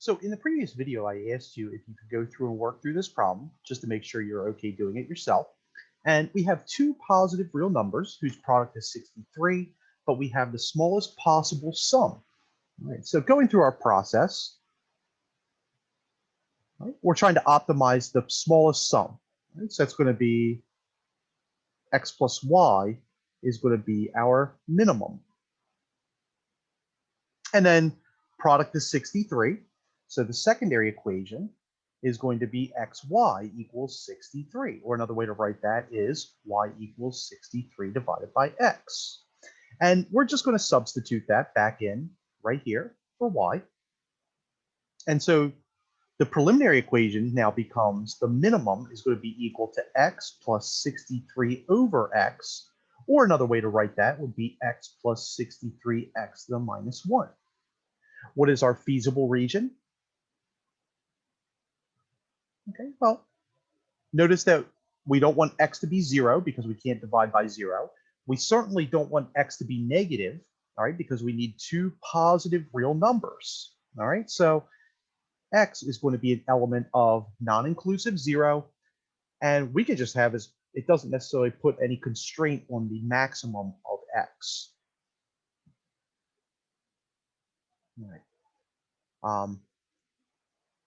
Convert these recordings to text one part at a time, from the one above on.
So in the previous video, I asked you if you could go through and work through this problem just to make sure you're okay doing it yourself. And we have two positive real numbers whose product is 63, but we have the smallest possible sum. All right, so going through our process, right, we're trying to optimize the smallest sum. Right? So that's going to be x plus y is going to be our minimum. And then product is 63. So the secondary equation is going to be xy equals 63. Or another way to write that is y equals 63 divided by x. And we're just going to substitute that back in right here for y. And so the preliminary equation now becomes the minimum is going to be equal to x plus 63 over x. Or another way to write that would be x plus 63x to the minus 1. What is our feasible region? Okay, well, notice that we don't want x to be 0 because we can't divide by 0. We certainly don't want x to be negative, all right, because we need two positive real numbers, all right? So x is going to be an element of non-inclusive 0, and we can just have as it doesn't necessarily put any constraint on the maximum of x. All right.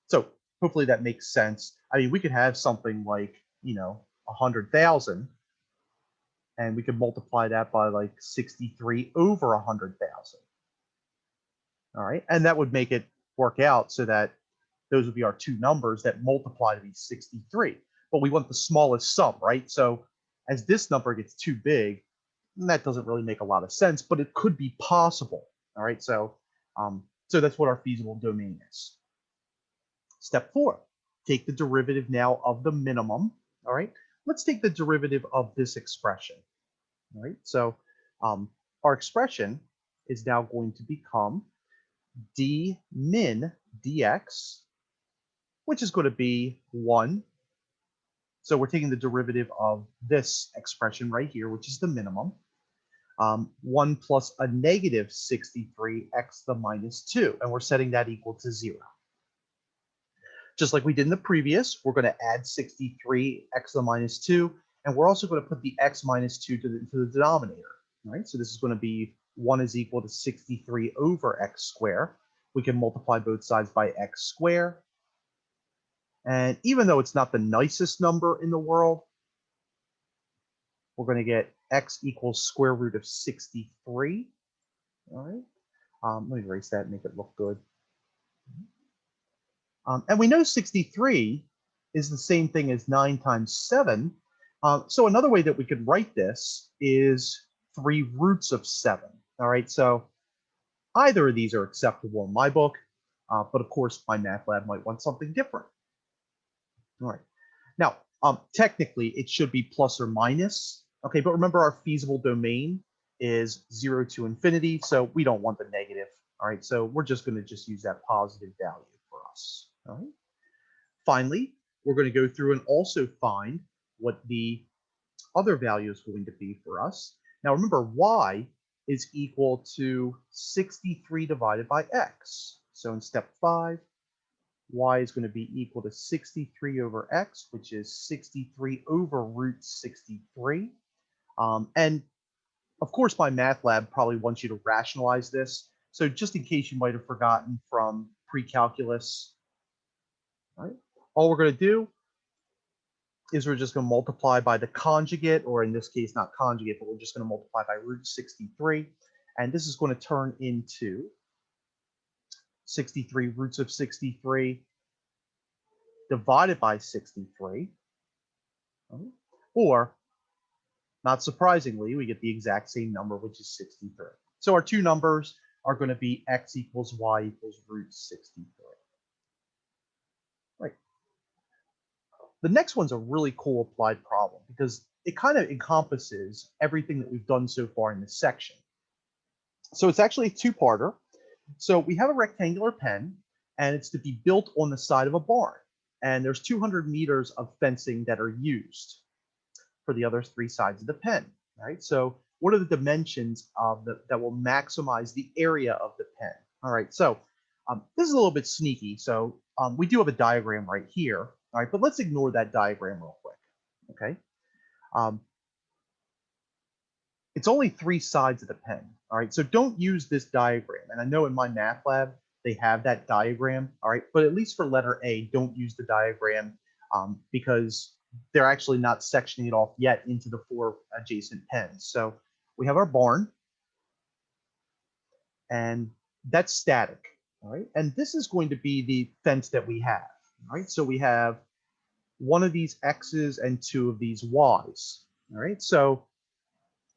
So hopefully that makes sense. I mean, we could have something like, 100,000, and we could multiply that by like 63 over 100,000. All right, and that would make it work out so that those would be our two numbers that multiply to be 63. But we want the smallest sum, right? So as this number gets too big, that doesn't really make a lot of sense, but it could be possible. All right, so that's what our feasible domain is. Step 4, take the derivative now of the minimum. All right, let's take the derivative of this expression. All right, so our expression is now going to become d min dx, which is going to be 1. So we're taking the derivative of this expression right here, which is the minimum. 1 plus a negative 63x to the minus 2, and we're setting that equal to 0. Just like we did in the previous, we're going to add 63x to the minus 2, and we're also going to put the x minus 2 to the denominator. Right? So this is going to be 1 is equal to 63 over x squared. We can multiply both sides by x squared. And even though it's not the nicest number in the world, we're going to get x equals square root of 63. All right. Let me erase that and make it look good. And we know 63 is the same thing as 9 times 7. So another way that we could write this is 3 roots of 7. All right, so either of these are acceptable in my book, but of course my math lab might want something different. All right, now technically it should be plus or minus. Okay, but remember our feasible domain is 0 to infinity, so we don't want the negative. All right, so we're just going to just use that positive value for us. All right. Finally, we're going to go through and also find what the other value is going to be for us. Now remember, y is equal to 63 divided by x. So in step 5, y is going to be equal to 63 over x, which is 63 over root 63. And of course, my math lab probably wants you to rationalize this. So just in case you might have forgotten from pre-calculus, right? All we're going to do is we're just going to multiply by the conjugate, or in this case, not conjugate, but we're just going to multiply by root 63. And this is going to turn into 63 roots of 63 divided by 63. Or, not surprisingly, we get the exact same number, which is 63. So our two numbers are going to be x equals y equals root 63. Right. The next one's a really cool applied problem because it kind of encompasses everything that we've done so far in this section. So it's actually a two-parter. So we have a rectangular pen, and it's to be built on the side of a barn. And there's 200 meters of fencing that are used for the other 3 sides of the pen. Right? So what are the dimensions of that will maximize the area of the pen? All right, so This is a little bit sneaky, so we do have a diagram right here, all right, but let's ignore that diagram real quick, okay? Um, it's only 3 sides of the pen, all right? So don't use this diagram. And I know in my math lab, they have that diagram, all right? But at least for letter A, don't use the diagram because they're actually not sectioning it off yet into the 4 adjacent pens. So we have our barn, and that's static, all right? And this is going to be the fence that we have, all right? So we have 1 of these X's and 2 of these Y's, all right? So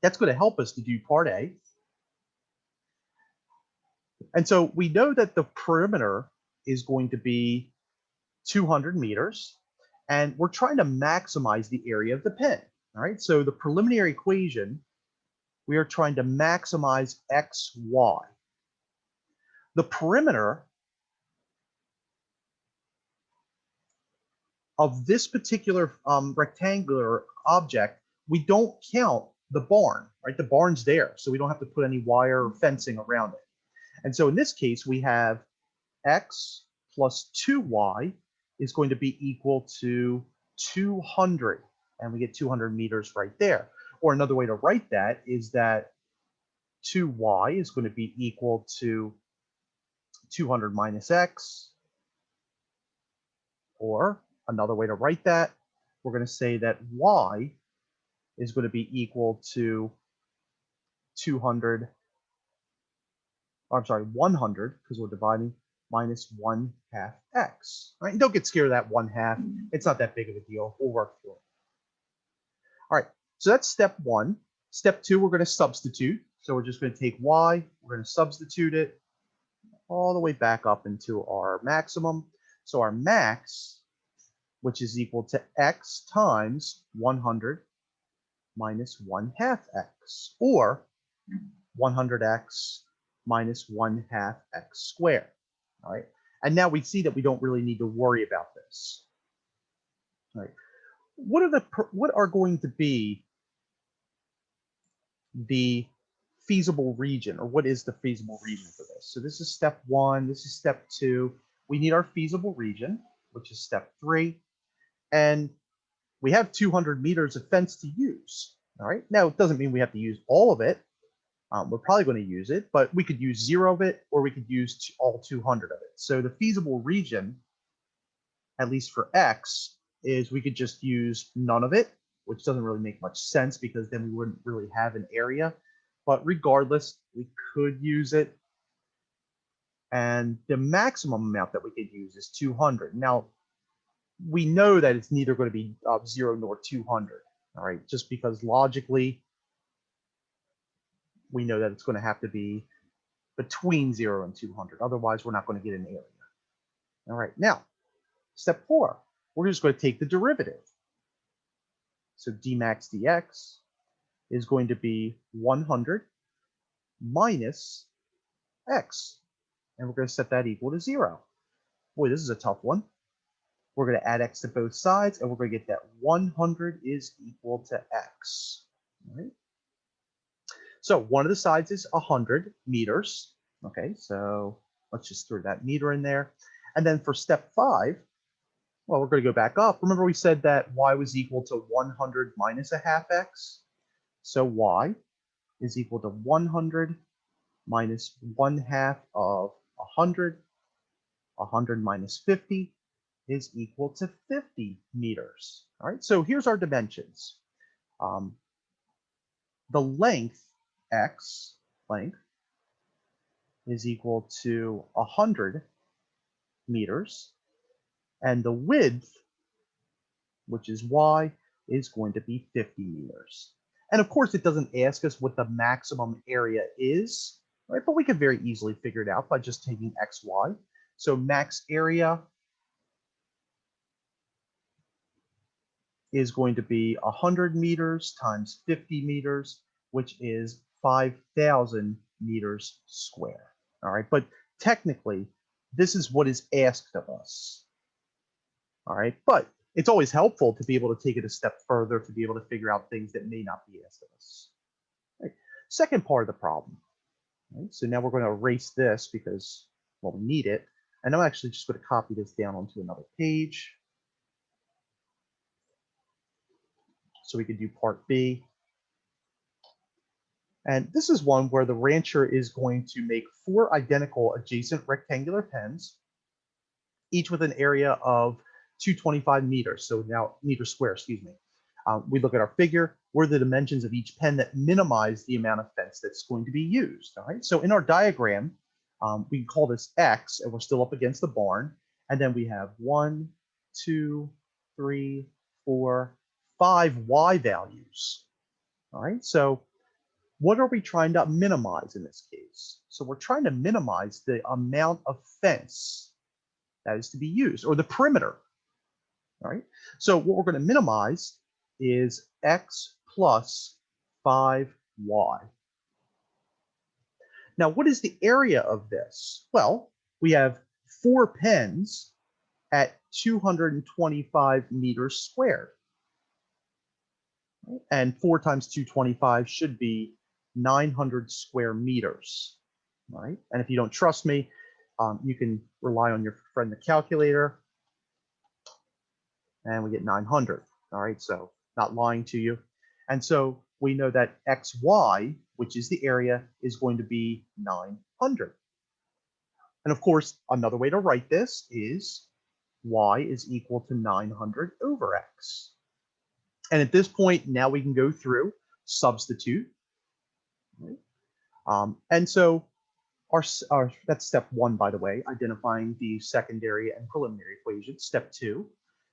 that's going to help us to do part A. And so we know that the perimeter is going to be 200 meters, and we're trying to maximize the area of the pen. All right, so the preliminary equation, we are trying to maximize x, y. The perimeter of this particular rectangular object, we don't count the barn, right? The barn's there, so we don't have to put any wire or fencing around it. And so in this case, we have x plus 2y is going to be equal to 200. And we get 200 meters right there. Or another way to write that is that 2y is going to be equal to 200 minus x. Or another way to write that, we're going to say that y is going to be equal to 200, I'm sorry, 100, because we're dividing, minus 1/2 x. Right? And don't get scared of that 1/2. It's not that big of a deal. We'll work through it. All right, so that's step 1. Step 2, we're going to substitute. So we're just going to take y, we're going to substitute it all the way back up into our maximum. So our max, which is equal to x times 100 minus 1/2 x, or 100x minus 1/2 x squared. All right, and now we see that we don't really need to worry about this. All right, what are going to be the feasible region, or what is the feasible region for this? So this is step 1, this is step 2. We need our feasible region, which is step 3, and we have 200 meters of fence to use. All right, now it doesn't mean we have to use all of it. We're probably going to use it, but we could use 0 of it, or we could use all 200 of it. So the feasible region, at least for x, is we could just use none of it, which doesn't really make much sense because then we wouldn't really have an area. But regardless, we could use it. And the maximum amount that we could use is 200. Now, we know that it's neither going to be 0 nor 200, all right, just because logically, we know that it's going to have to be between 0 and 200. Otherwise, we're not going to get an area. All right, now, step 4, we're just going to take the derivative. So d max dx is going to be 100 minus x. And we're going to set that equal to 0. Boy, this is a tough one. We're going to add x to both sides, and we're going to get that 100 is equal to x. All right. So one of the sides is 100 meters. Okay, so let's just throw that meter in there. And then for step 5, well, we're going to go back up. Remember we said that y was equal to 100 minus 1/2 x. So y is equal to 100 minus 1/2 of 100. 100 minus 50 is equal to 50 meters. All right, so here's our dimensions. The length, x length, is equal to 100 meters, and the width, which is y, is going to be 50 meters. And of course, it doesn't ask us what the maximum area is, right? But we can very easily figure it out by just taking x, y. So max area is going to be 100 meters times 50 meters, which is 5,000 meters square. All right, but technically, this is what is asked of us. All right, but it's always helpful to be able to take it a step further to be able to figure out things that may not be asked of us. Right. Second part of the problem. Right, so now we're going to erase this because, well, we need it. And I'm actually just going to copy this down onto another page so we can do part B. And this is one where the rancher is going to make 4 identical adjacent rectangular pens, each with an area of 225 meters. So now meters square, excuse me. We look at our figure, what are the dimensions of each pen that minimize the amount of fence that's going to be used. All right. So in our diagram, we can call this X, and we're still up against the barn. And then we have 1, 2, 3, 4, 5 Y values. All right. So what are we trying to minimize in this case? So we're trying to minimize the amount of fence that is to be used, or the perimeter. All right. So what we're going to minimize is X plus 5Y. Now, what is the area of this? Well, we have 4 pens at 225 meters squared. And 4 times 225 should be 900 square meters. Right? And if you don't trust me, you can rely on your friend the calculator. And we get 900. All right, so not lying to you. And so we know that XY, which is the area, is going to be 900. And of course, another way to write this is Y is equal to 900 over X. And at this point, now we can go through, substitute. Right? And so that's step 1, by the way, identifying the secondary and preliminary equations. Step 2,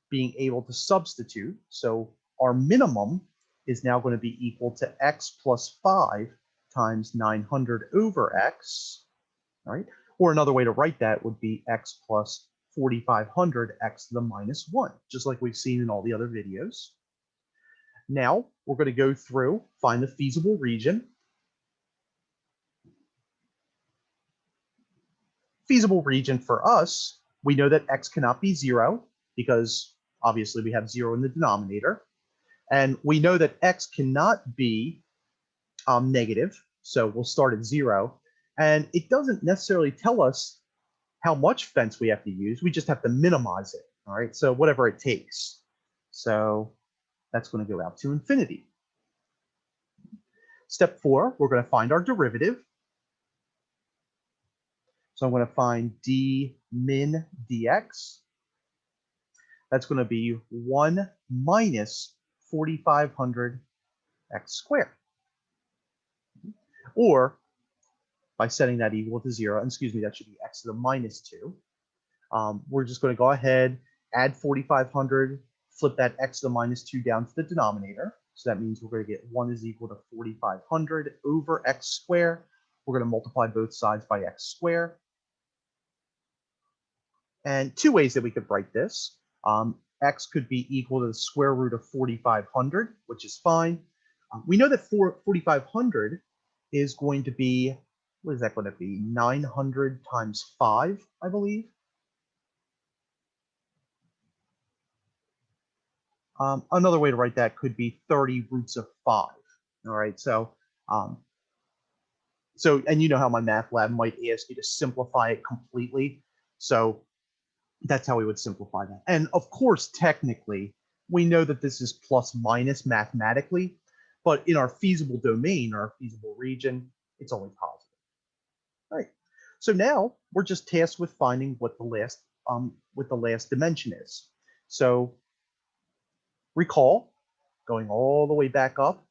being able to substitute. So our minimum is now going to be equal to X plus 5 times 900 over X. All right. Or another way to write that would be X plus 4,500 X to the minus 1, just like we've seen in all the other videos. Now we're going to go through, find the feasible region. Feasible region for us, we know that X cannot be 0 because obviously we have 0 in the denominator. And we know that X cannot be negative, so we'll start at 0. And it doesn't necessarily tell us how much fence we have to use. We just have to minimize it. All right, so whatever it takes. So that's going to go out to infinity. Step 4, we're going to find our derivative. So I'm going to find d min dx. That's going to be 1 minus 4,500 x squared. Or by setting that equal to 0, and excuse me, that should be x to the minus 2. We're just going to go ahead, add 4,500, flip that x to the minus 2 down to the denominator. So that means we're going to get 1 is equal to 4,500 over x squared. We're going to multiply both sides by x squared. And 2 ways that we could write this. X could be equal to the square root of 4,500, which is fine. We know that 4,500 is going to be, what is that going to be? 900 times 5, I believe. Another way to write that could be 30 roots of 5. All right, so and you know how my math lab might ask you to simplify it completely. So that's how we would simplify that. And of course, technically, we know that this is plus minus mathematically, but in our feasible domain, our feasible region, it's only positive. All right. So now we're just tasked with finding what the last dimension is. So recall, going all the way back up,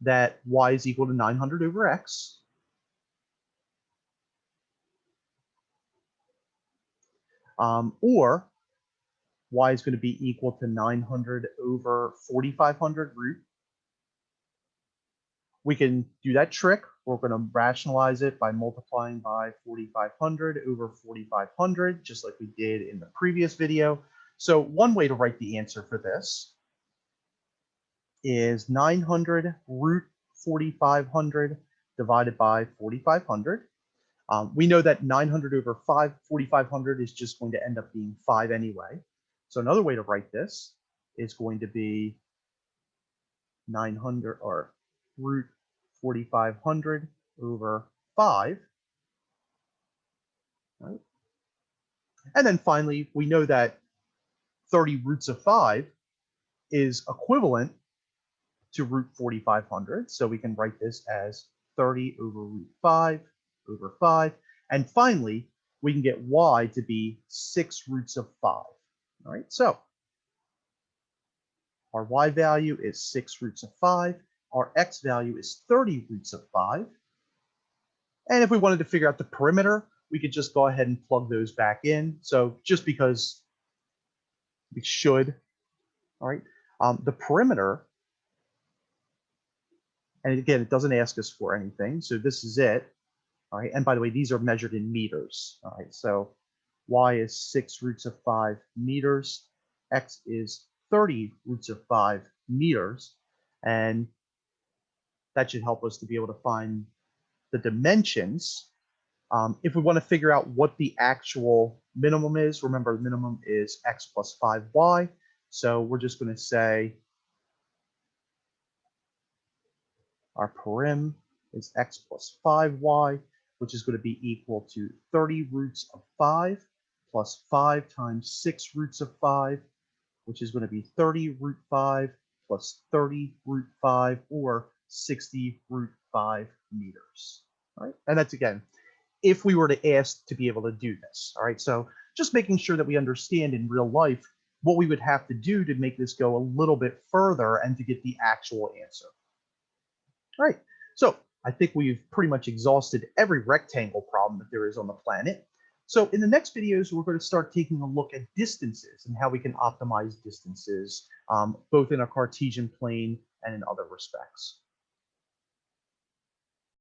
that y is equal to 900 over x. Or y is going to be equal to 900 over 4,500 root. We can do that trick. We're going to rationalize it by multiplying by 4,500 over 4,500, just like we did in the previous video. So one way to write the answer for this is 900 root 4,500 divided by 4,500. We know that 900 over 4,500 is just going to end up being 5 anyway. So another way to write this is going to be 900 or root 4,500 over 5. Right? And then finally, we know that 30 roots of 5 is equivalent to root 4,500. So we can write this as 30 over root 5 over 5. And finally, we can get y to be 6 roots of 5. All right, so our y value is 6 roots of 5. Our x value is 30 roots of 5. And if we wanted to figure out the perimeter, we could just go ahead and plug those back in. So just because we should, all right, the perimeter, and again, it doesn't ask us for anything. So this is it. All right, and by the way, these are measured in meters. All right, so y is 6 roots of 5 meters, x is 30 roots of 5 meters, and that should help us to be able to find the dimensions. If we want to figure out what the actual minimum is, remember the minimum is x plus 5y, so we're just going to say our perim is x plus 5y, which is going to be equal to 30 roots of 5 plus 5 times 6 roots of 5, which is going to be 30 root 5 plus 30 root 5, or 60 root 5 meters. All right, and that's again, if we were to ask to be able to do this. All right, so just making sure that we understand in real life what we would have to do to make this go a little bit further and to get the actual answer. All right, so I think we've pretty much exhausted every rectangle problem that there is on the planet. So in the next videos, we're going to start taking a look at distances and how we can optimize distances, both in a Cartesian plane and in other respects.